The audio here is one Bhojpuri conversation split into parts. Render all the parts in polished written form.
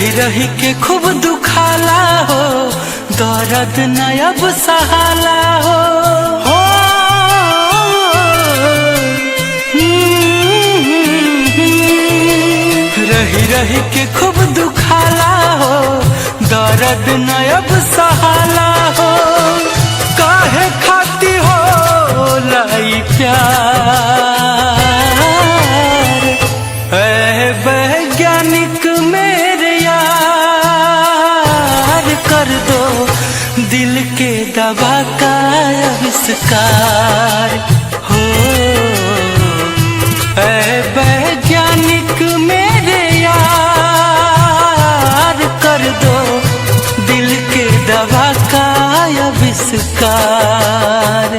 रही रही के खूब दुखाला हो, दर्द न अब सहाला हो। रही रही के खूब दुखाला हो, दर्द न अब सहाला हो। काहे खाती हो लाई प्यार, ऐ वैज्ञानिक मेरे यार, कर दो दिल के दवा का आविष्कार हो। ऐ वैज्ञानिक मेरे यार, कर दो दिल के दवा का आविष्कार।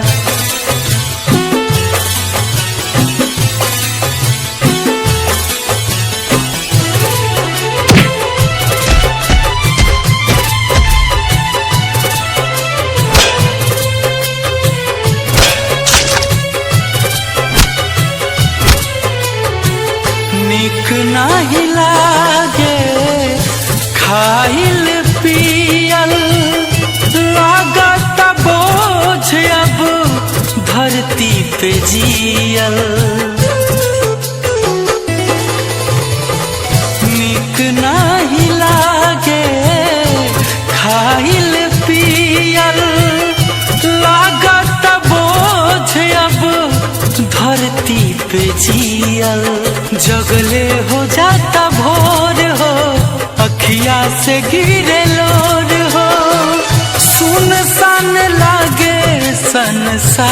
निक नाही लागे खाइल पियल, लागत बोझ अब धरती पे जियल। निक नाही लागे खाइल पियल, लागत बोझ अब धरती पे जियल। जगले हो जाता भोर हो, अखिया से गिरे लोर हो। सुनसान लागे संसार,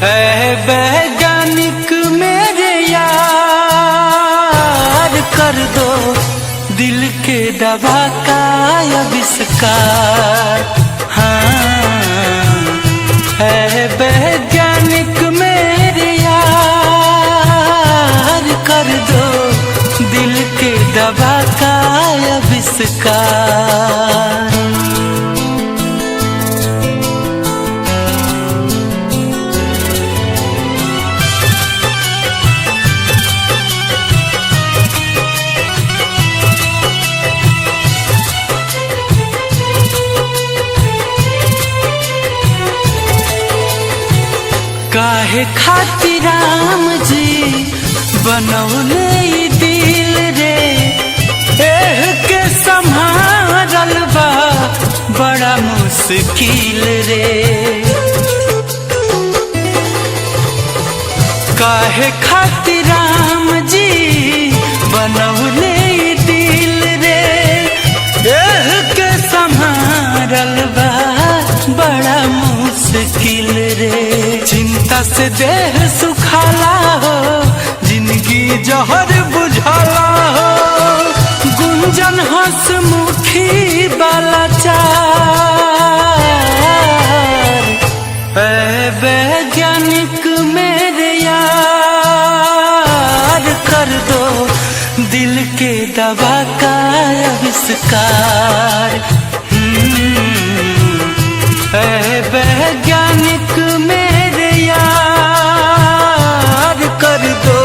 ऐ वैज्ञानिक मेरे यार, कर दो दिल के दवा का आविष्कार। हाँ, है वैज्ञानिक मेरे यार, कर दो दिल के दवा का आविष्कार। काहे खातिर राम जी बनौले दिल रे, एह के संभारल बा बड़ा मुश्किल रे। काहे खातिर राम जी बनौले दिल रे, एह के संभारल बा बड़ा मुश्किल रे। चिंता से देह सुखाला हो, जिंदगी जहर बुझाला हो। गुंजन हंसमुखी वाला चार, ऐ वैज्ञानिक मेरे यार, कर दो दिल के दवा का आविष्कार। ऐ वैज्ञानिक मेरे यार, कर दो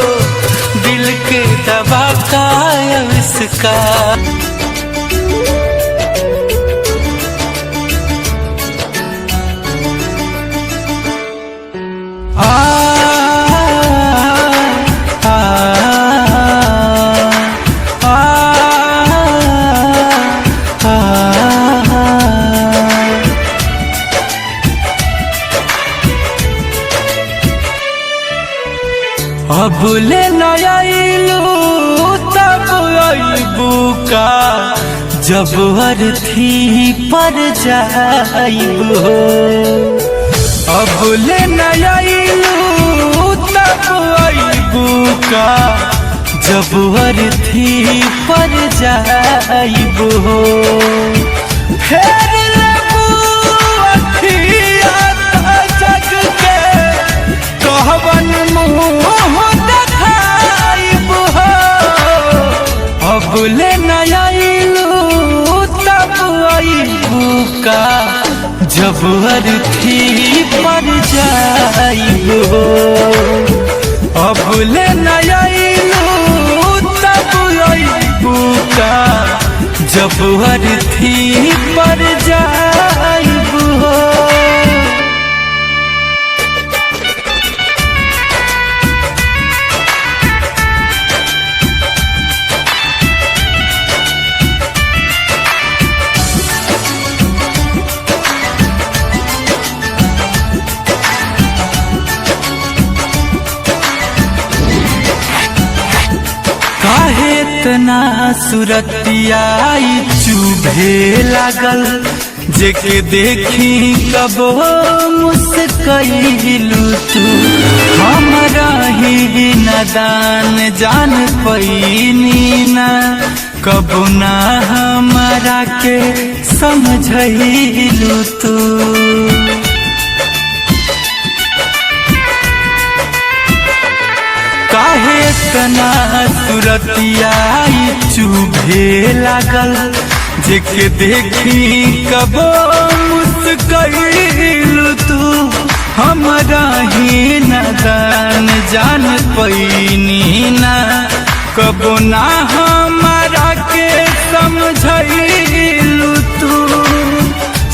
दिल के दवा का आविष्कार। अब ले नयालू तब आईबू का, जब अर्थी पर जाइबू। अब ले नयालू तब आईबू का, जब अर्थी पर जाइबू। फेर लेबू अखिया जग के, कहवन मुँह देखाइबू हो। अब ले नयालू तब आईबू का, जब अर्थी पर जाइबू। अब ले नयालू का जब अर्थी पर जाइब हो। काहे तना सुरतिया चुभे लागल, जेके देखी कबो मुस्कइलू तू। हमरा ही नदान जान पैनी ना, कबो ना हमरा के समझइलू तू। काहे तना सुरतिया चुभे लागल, जेके देखी कबो मुस्कइलू तू। हमरा ही नदान जान पैनी ना, कबो ना हमरा के समझइलू तू।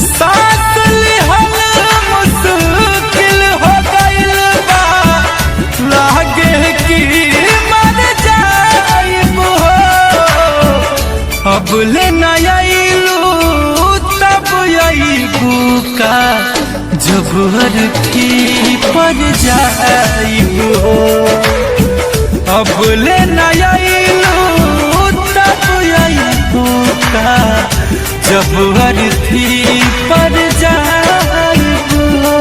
साथ लिहल मुश्किल हो गइल बा, लागे कि मर जाइब हो। अब ले न आइलू तब आइबू का, जब अर्थी पर जाइब हो। अब ले न आइलू तब आइबू का, जब अर्थी पर जाइब हो।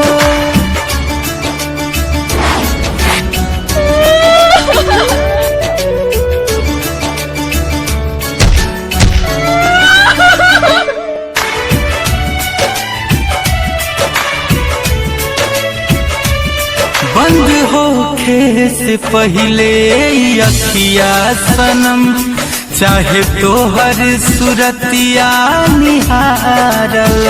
बंद होखे से पहले अखिया सनम, चाहे तोहर सुरतिया निहारल।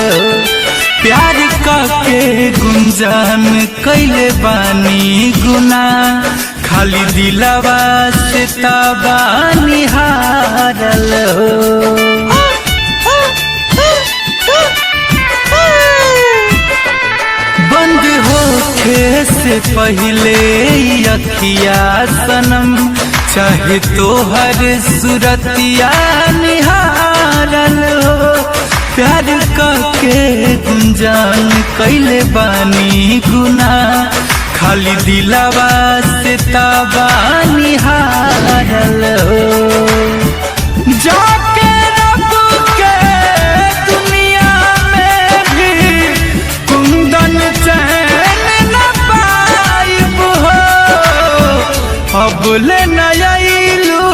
प्यार के गुंजान कैले बानी गुना, खाली दिलवा से ताबा निहारल। बंद होखे से पहले अखिया सनम, चाहे तोहर सुरतिया निहारल हो। प्यार के गुंजान कैले बानी गुना, खाली दिलवा से ताबा निहारल हो। जाके रब के दुनिया में भी कुंदन चैन न पाइब हो। अब ले न आइलू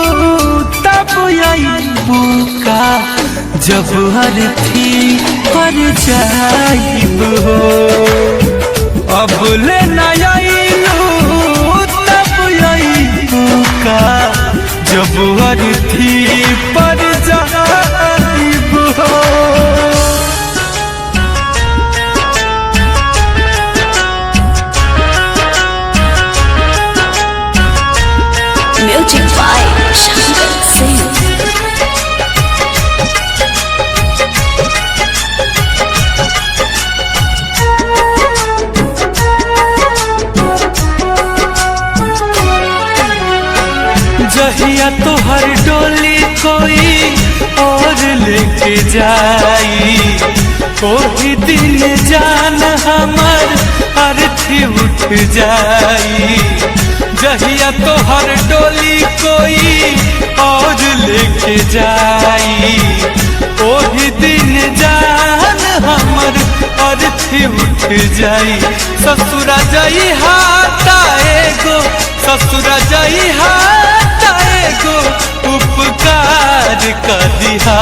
तब आइबू का, जब अर्थी पर जाइब हो। अब ले न आइलू तब आइबू का, जब अर्थी पर जाइब हो। Music by Shankar Singh. जहिया तोहर डोली कोई और लेके जाई, कोई दिन जान हमर अर्थी उठ जाई। जहिया तोहर डोली कोई और लेके जाई, कोई दिन जान हमर अर्थी उठ जाई। ससुरा जाई हाटाए गो, ससुरा जाई हाटाए गो, उपकार कर दिहा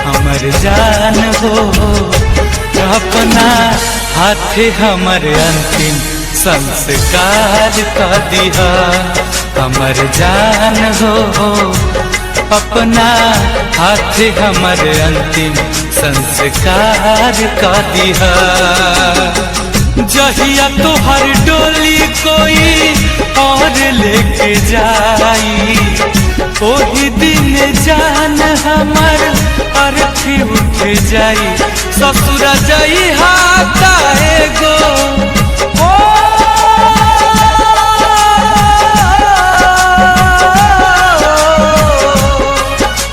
हमर जान हो। अपना हाथे हमर अंतिम संस्कार कर दिहा हमर जान हो। अपना हाथे हमर अंतिम संस्कार कर दिहा। जहिया तोहर डोली कोई और लेके जाई, ओही दिन ये जान हमर अर्थी उठ जाई ससुर जाई हाथा एगो ओ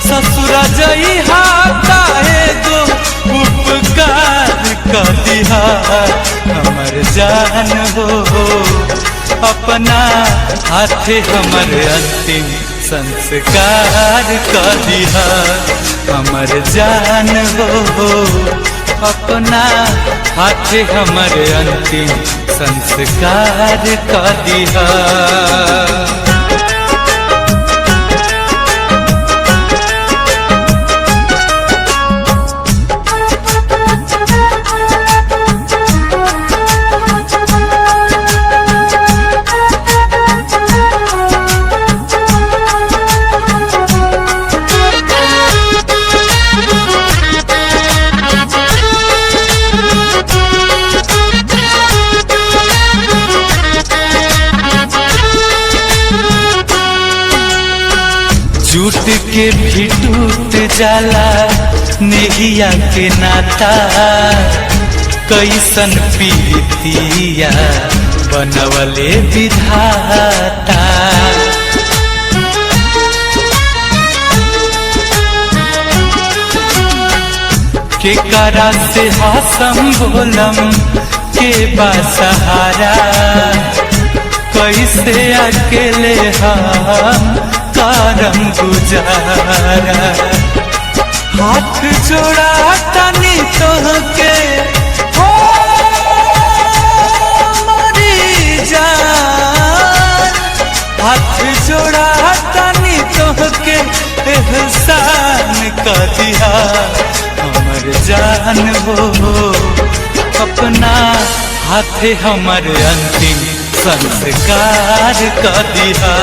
ससुर जाई हाथा एगो उपकार कर दिहा हमर जान हो अपना हाथे हमर अंतिम संस्कार कर दिहा हमर जान हो अपना हाथे हमर अंतिम संस्कार कर दिहा। झूठ के भी टूट जाला नेहिया के नाता कैसन पीतिया बनवले विधाता के करा से हासम बोलम के बासहारा कैसे अकेले हम करम गुजारा हाथ जोड़ा तनी तोहके हो मरी जान हाथ जोड़ा तनी तोहके एहसान कर दिया हमर जान हो अपना हाथे हमर अंतिम संस्कार कर दिहा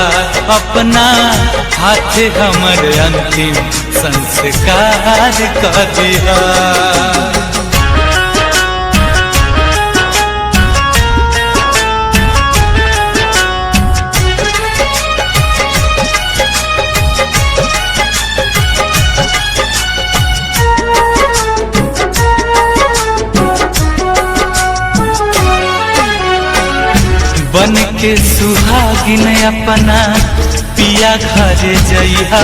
अपना हाथे हमर अंतिम संस्कार कर दिहा। बन के सुहागिन अपना पिया घर जइहा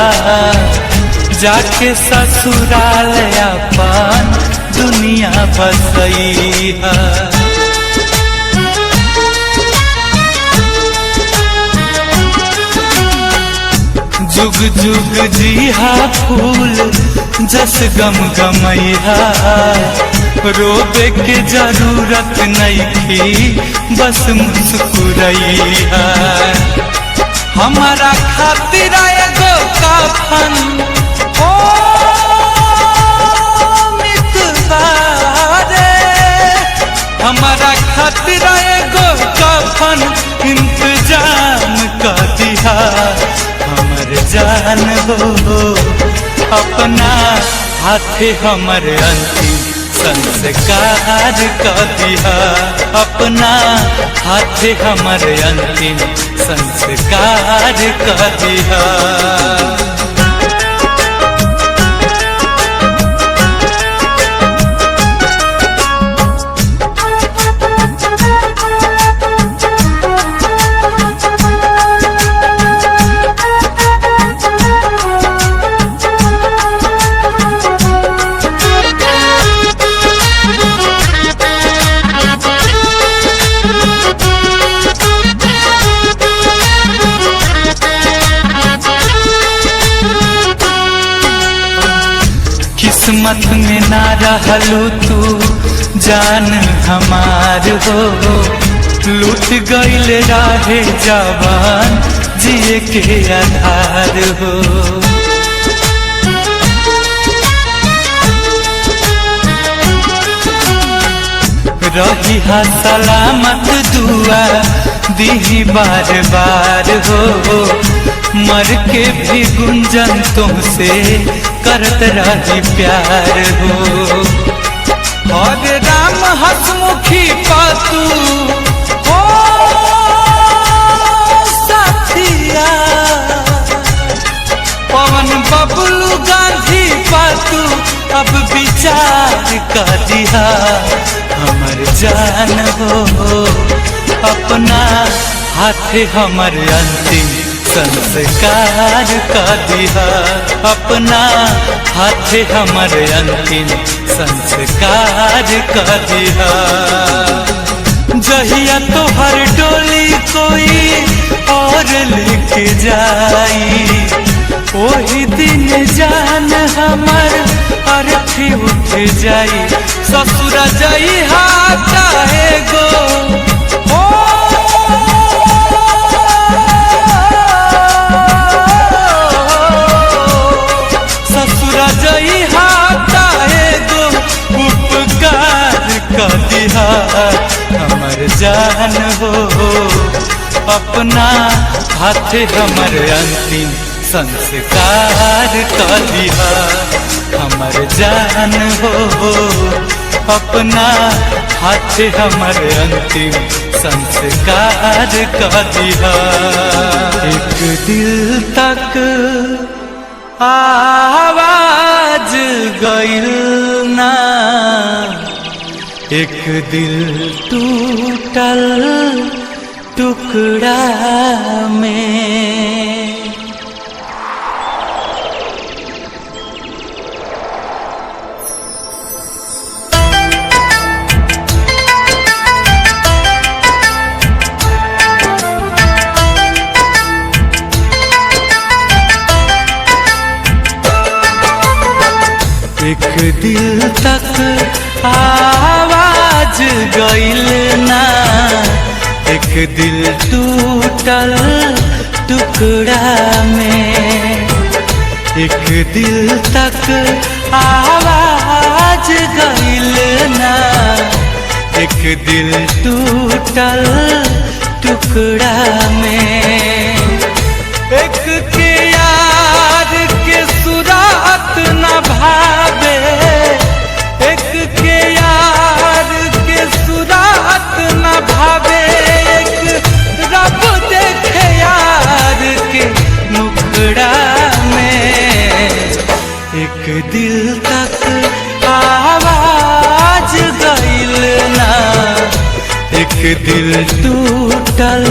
जाके ससुराल अपन दुनिया बसइहा जुग जुग जीहा फूल जस गम गमइहा रोबे के जरूरत नहीं थी बस मुस्कुराइहा हमारा खातिर एगो कफन ओ मितवारे हमारा खातिर एगो कफन इंतजाम कर दिहा हमर जान हो अपना हाथे हमर अंतिम संस्कार कर दिहा अपना हाथे हमर अंतिम संस्कार कर दिहा। किस्मत में ना रहलू तू जान हमार हो लूट गईल राहे जवान जिए के आधार हो रही हा सलामत दुआ दी बार बार हो मर के भी गुंजन तुमसे करत रही प्यार हो और राम हसमुखी पातू हो साथिया पवन बब तू अब विचार कर दिया हमर जान हो, अपना हाथे हमर अंतिम संस्कार कर दिया, अपना हाथे हमर अंतिम संस्कार कर दिया। जहिया तोहर डोली कोई और लेके जाई, ओही दिन जान हमर अर्थी उठ जाई। ससुर जाई चाहे गो ससुर जाई चाहे गो उपकार कर दिया हमर जान हो, अपना हाथे हमर अंतिम संस्कार कर दिया हमर जान हो, अपना हाथे हमर अंतिम संस्कार कर दिया। एक दिल तक आवाज गइल ना, एक दिल टूटल टुकड़ा में। एक दिल तक आवाज गइल ना, एक दिल टूटल टुकड़ा में। एक दिल तक आवाज गइल ना, एक दिल टूटल टुकड़ा में। एक के यार के सुरात न भावे, एक के यार के सुरात न भावे, एक रब देखे यार के मुखड़ा में। एक दिल तक आवाज गइल ना, एक दिल टूटल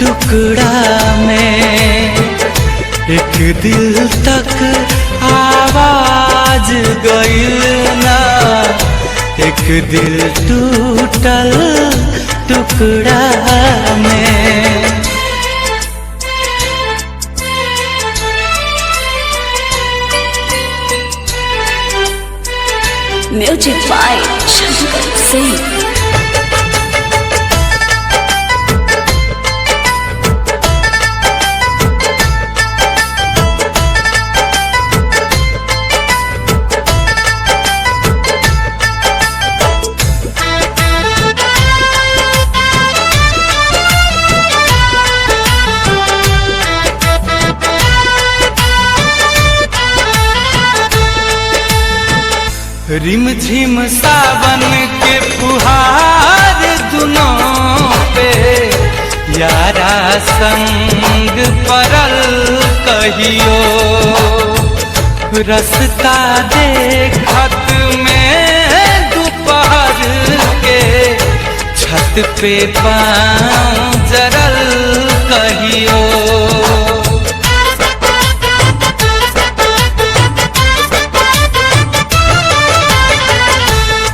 टुकड़ा में। एक दिल तक आवाज गइल ना, एक दिल टूटल टुकड़ा में। Music by Shankar Singh. रिम झिम सावन के फुहार दुनों पे यारा संग परल कहियो। रास्ता देखत में दोपहर के छत पे पाँव जरल कहियो।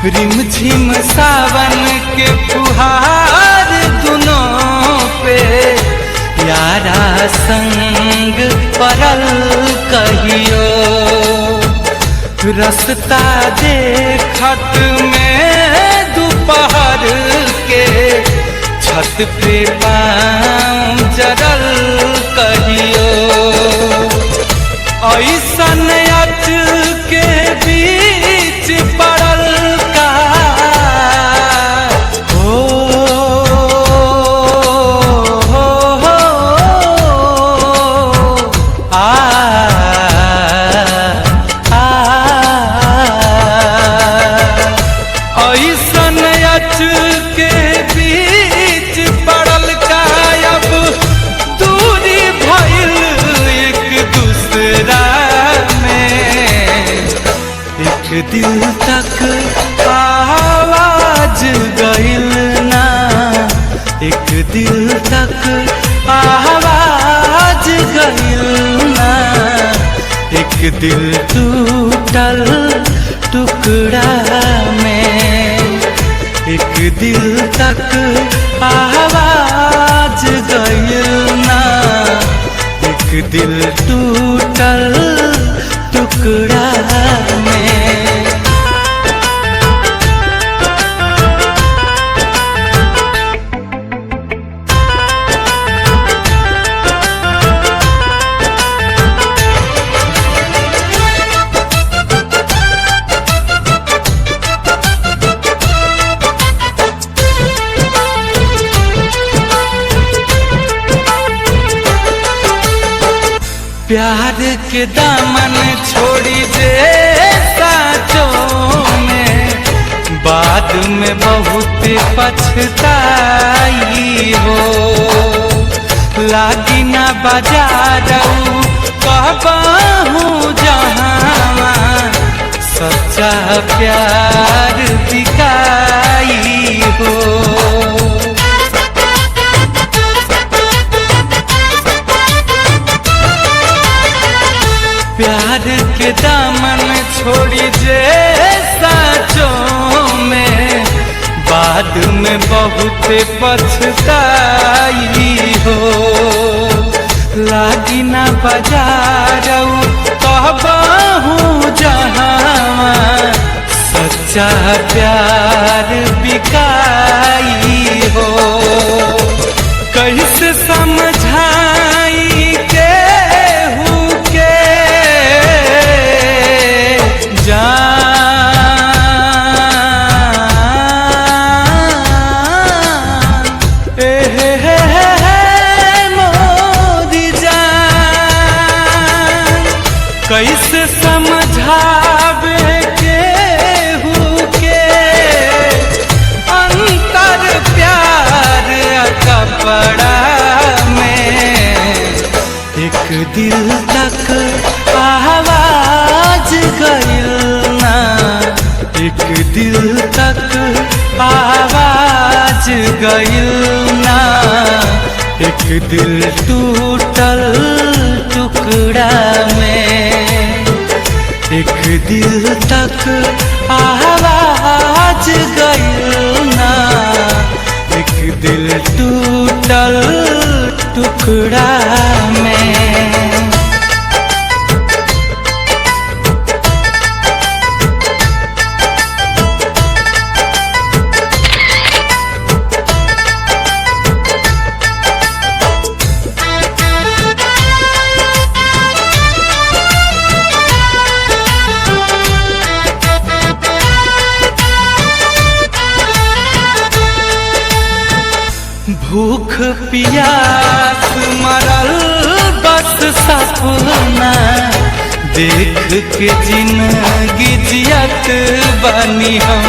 रिम झिम सावन के फुहार दुनों पे यारा संग परल कहियो। रास्ता देखत में दोपहर के छत पे पाँव जरल कहियो। ऐसन अच के बीच पड़ल का हो, ऐसन अच के बीच पड़ल का अब दूरी भइल एक दूसरा में। दिल तक आवाज गइल ना, एक दिल तक आवाज गइल ना, एक दिल टूटल टुकड़ा में, एक दिल तक आवाज गइल ना, एक दिल टूटल टुकड़ा में। प्यार के दामन छोड़ी जे साँचों में, बाद में बहुत पछताई हो। लागी ना बाजारऊ कहबहू जहाँ, सच्चा प्यार बिकाई हो। प्यार के दामन छोड़ी जे साँचों में, बाद में बहुत पछताई हो। लागी ना बाजारऊ कहबहू जहाँ, सच्चा प्यार बिकाई हो। कैसे समझाई के कैसे समझावे केहू के अंतर प्यार कपड़ा में, एक दिल तक आवाज गइल ना, एक दिल तक आवाज गइल ना, एक दिल टूटल टुकड़ा में, एक दिल तक आवाज गइल ना, एक दिल टूटल टुकड़ा में। भूख प्यास मरल बस सपना, देख के जिंदगी जियत बनी हम।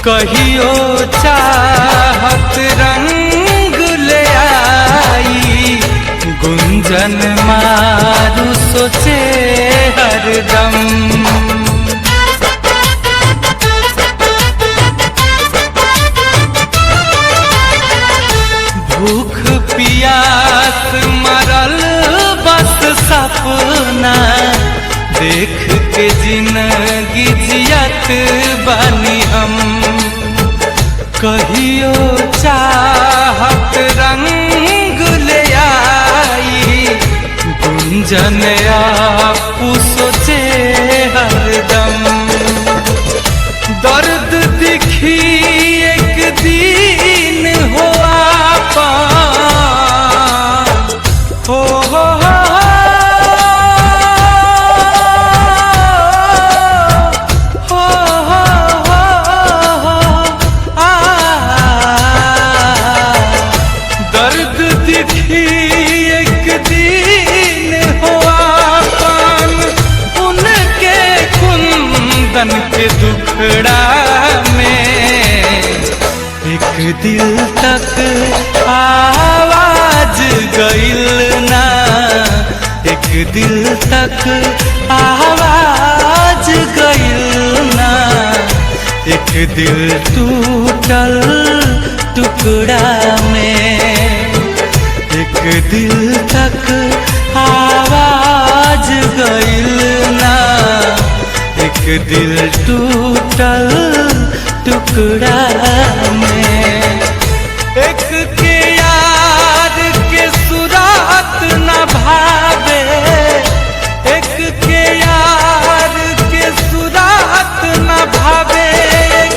कहियो चाहत रंग ले आई, गुंजन मारू सोचे हरदम। भूख प्यास मरल बस सपना, देख के जिंदगी जियत बनी हम। कहियो चाहत रंग ले आई, गुंजन आपू सोचे हरदम। दर्द दिखी एक दिन हो आपा, हो दर्द दिखी एक दिन हो आपन, उनके कुंदन के दुखड़ा में, एक दिल तक आवाज गइल ना, एक दिल तक आवाज गइल ना, एक दिल टूटल टुकड़ा में, एक दिल तक आवाज गइल ना, एक दिल टूटल टुकड़ा में। एक के यार के सुरात न भावे, एक के यार के सुरात न भावे, एक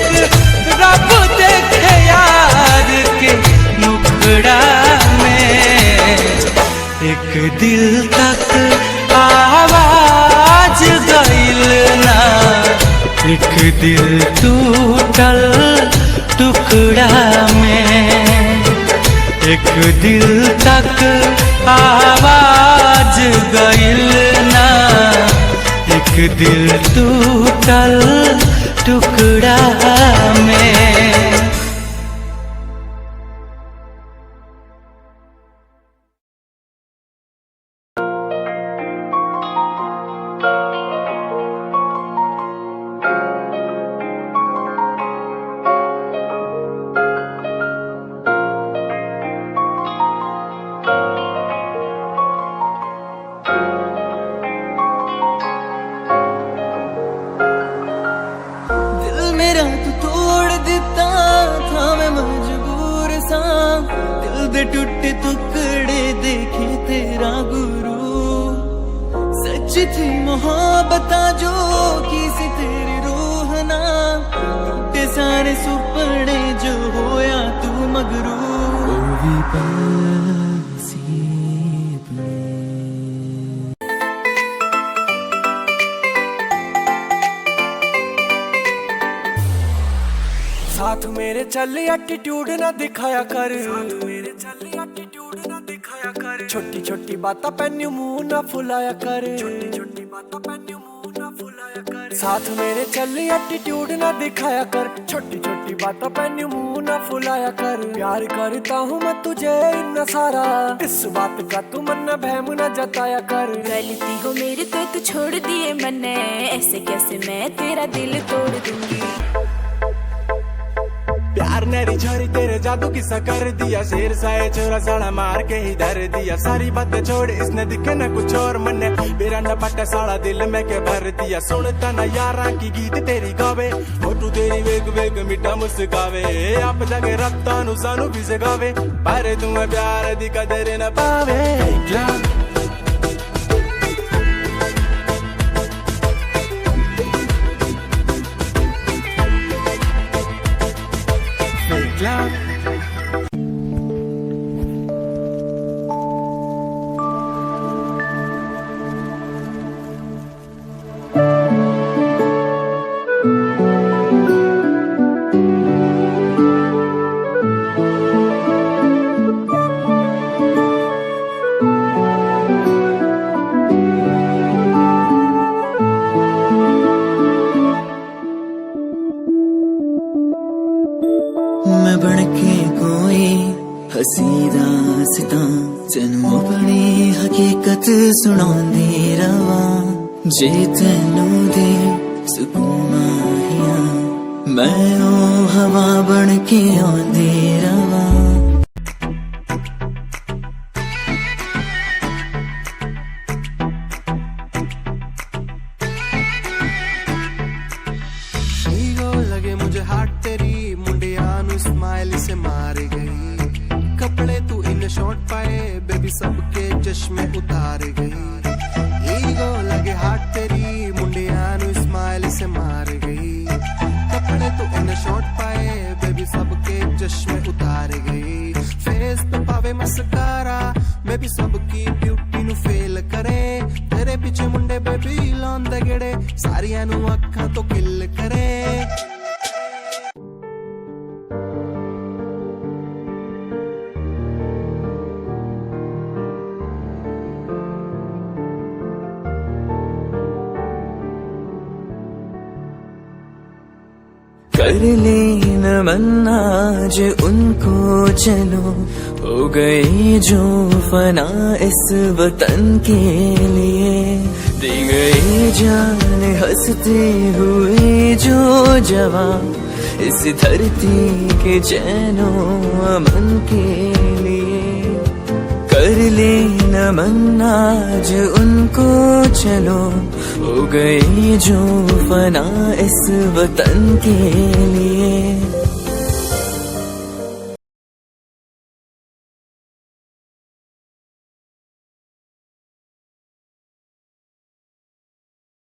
रब देखे यार के मुखड़ा में, एक दिल तक आवाज गइल ना, एक दिल टूटल टुकड़ा में, एक दिल तक आवाज गइल ना, एक दिल टूटल टुकड़ा में। टूटे टुकड़े देखे तेरा गुरु, सच थी मोहब्बत जो किसी तेरी रूह ना, टूटे सारे सुपने जो होया तू मगरू। साथ मेरे चल एटीट्यूड ना दिखाया कर, साथ मेरे चल एटीट्यूड ना दिखाया कर, छोटी छोटी बातों पे न्यू मुंह ना फुलाया कर, छोटी छोटी बातों पे न्यू मुंह ना फुलाया कर। साथ मेरे चल एटीट्यूड ना दिखाया कर, छोटी छोटी बातों पे न्यू मुंह ना फुलाया कर। प्यार करता हूँ मैं तुझे इतना सारा, इस बात का तू मन बहम ना जताया कर। गलती हो मेरी तो तू छोड़ दिए मैंने, ऐसे कैसे मैं तेरा दिल तोड़ दूंगी। प्यार नेरी झरी तेरे जादू किस्सा कर दिया, शेर साए चोरा साड़ा मार के ही धर दिया। सारी बातें छोड़ इसने दिखे न कुछ और मन्ने, मेरा न पट्टा साड़ा दिल में के भर दिया। सुनता न यारा की गीत तेरी गावे, फोटू तेरी वेग वेग मिठा मुस्कावे। आप जाके रत्ता नु सानू भी सगावे, पर तुम्हें प्यार दी कदर न पावे। मैं बनके कोई हसी दासता, तेनू अपनी हकीकत सुनांदी रवा। जे तेनू दे सुकून माहिया, मैं ओ हवा बनके आंदी रवा। लगे मुझे हार्ट तेरी मुंडिया नु स्माइल से मार गई। कपड़े तू इन शॉर्ट पाए बेबी सबके चश्मे उतार गई। ईगो लगे हार्ट तेरी मुंडिया नु स्माइल से मार गई। कपड़े तू इन शॉर्ट पाए बेबी सबके चश्मे उतार गई। फेस पे पावे मस्कारा मैं भी सबकी ब्यूटी नु फेल करे। तेरे पीछे मुंडे बेबी लौंदे गेड़े, सारियां नु अखां तो किल करे। कर लेना नमन आज उनको चलो, हो गए जो फना इस वतन के लिए। दी गई जान हंसते हुए जो जवान, इस धरती के चैनो अमन के लिए। कर ले नमन आज उनको चलो, हो गए जो फना इस वतन के लिए।